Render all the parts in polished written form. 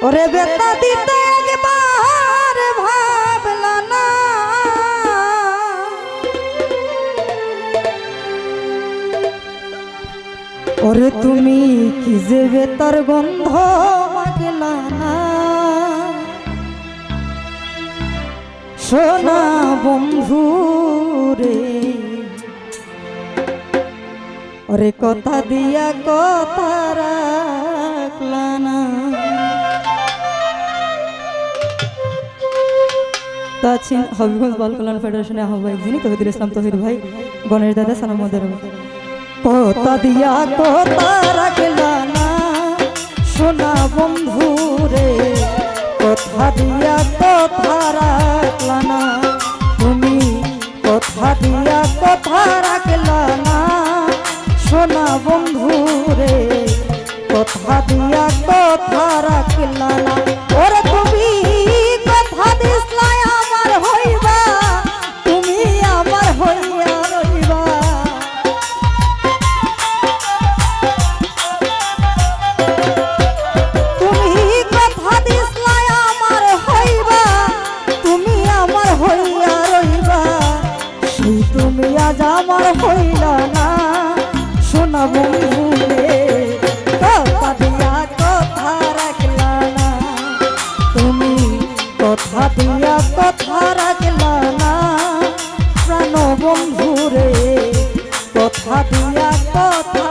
ওরে বেতা দিতে একবার ভাবলা না, ওরে তুমি কি যে বেতার গন্ধ মাগলা না। সোনা বন্ধু রে ওরে কথা দিয়া কথা রাখলা না। হবিগঞ্জ বাল কল্যাণ ফেডারেশনের আহ্বায়ক যিনি তহিদুল ইসলাম তহিদ ভাই, গণেশ দাদা, সালাম মদের কথা দিয়া কথা রাখলা না। সোনা বন্ধু রে কথা দিয়া কথা রাখলা না, তুমি কথা দিয়া কথা রাখলা না। সোনা বন্ধু রে কথা দিয়া কথা রাখলা না। ওরে তুমি কথা দিসলাই আমার হইবা, তুমি আমার হইয়া রইবা। তুমি কথা দিসলাই আমার হইবা, তুমি আমার হইয়া রইবা। সেই তুমি আজ আমার হইলা না। সোনা বন্ধু রে কথা দিয়া কথা রাখলা না, তুমি কথা দিয়া কথা রাখলা না। প্রাণ বন্ধু রে কথা দিয়া কথা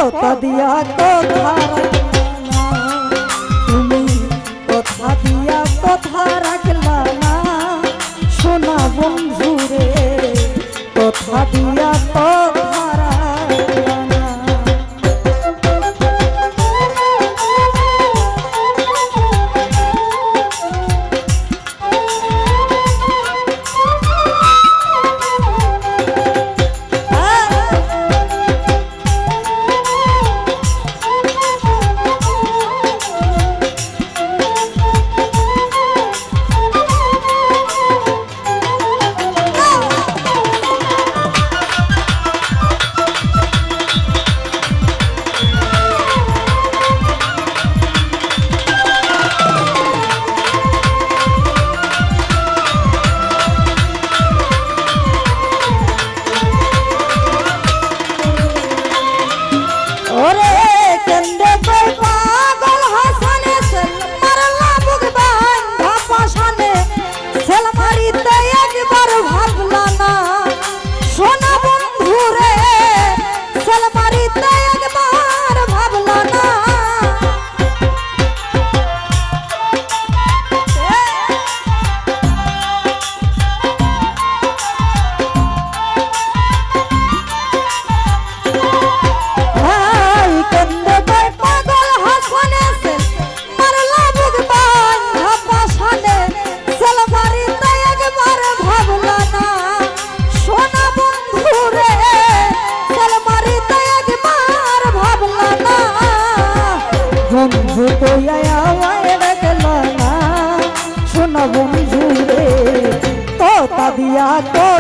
রাখলা দিয়া কথা রাখলা না, তুমি কথা দিয়া কথা রাখলা না। সোনা বন্ধু রে কথা দিয়া কথা রাখলা না।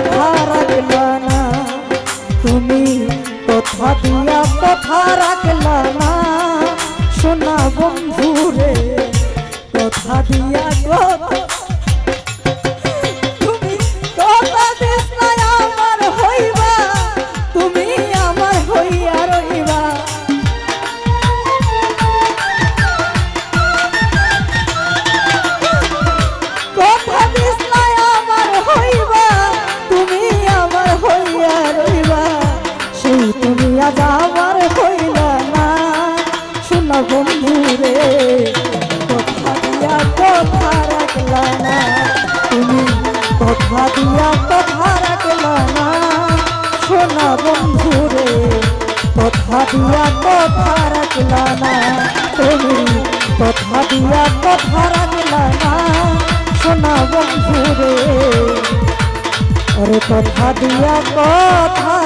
কথা রাখলা না, তুমি কথা দিয়া কথা রাখলা না, সোনা বন্ধু রে কথা দিয়া কথা তুমি কথা দিস না আমার হইবা, তুমি আমার হইয়া রইবা। কথা দিস না আমার হইবা, তুমি আমার হইয়া রইবা, সেই তুমি আজ আমার হইলা না, শোনা বন্ধু রে কথা দিয়া কথা রাখলা না, তুমি কথা দিয়া কথা রাখলা না, শোনা বন্ধু রে কথা দিয়া কথা রাখলা না, তুমি কথা দিয়া কথা রাখলা না, শোনা বন্ধু রে, ওরে কথা দিয়া কথা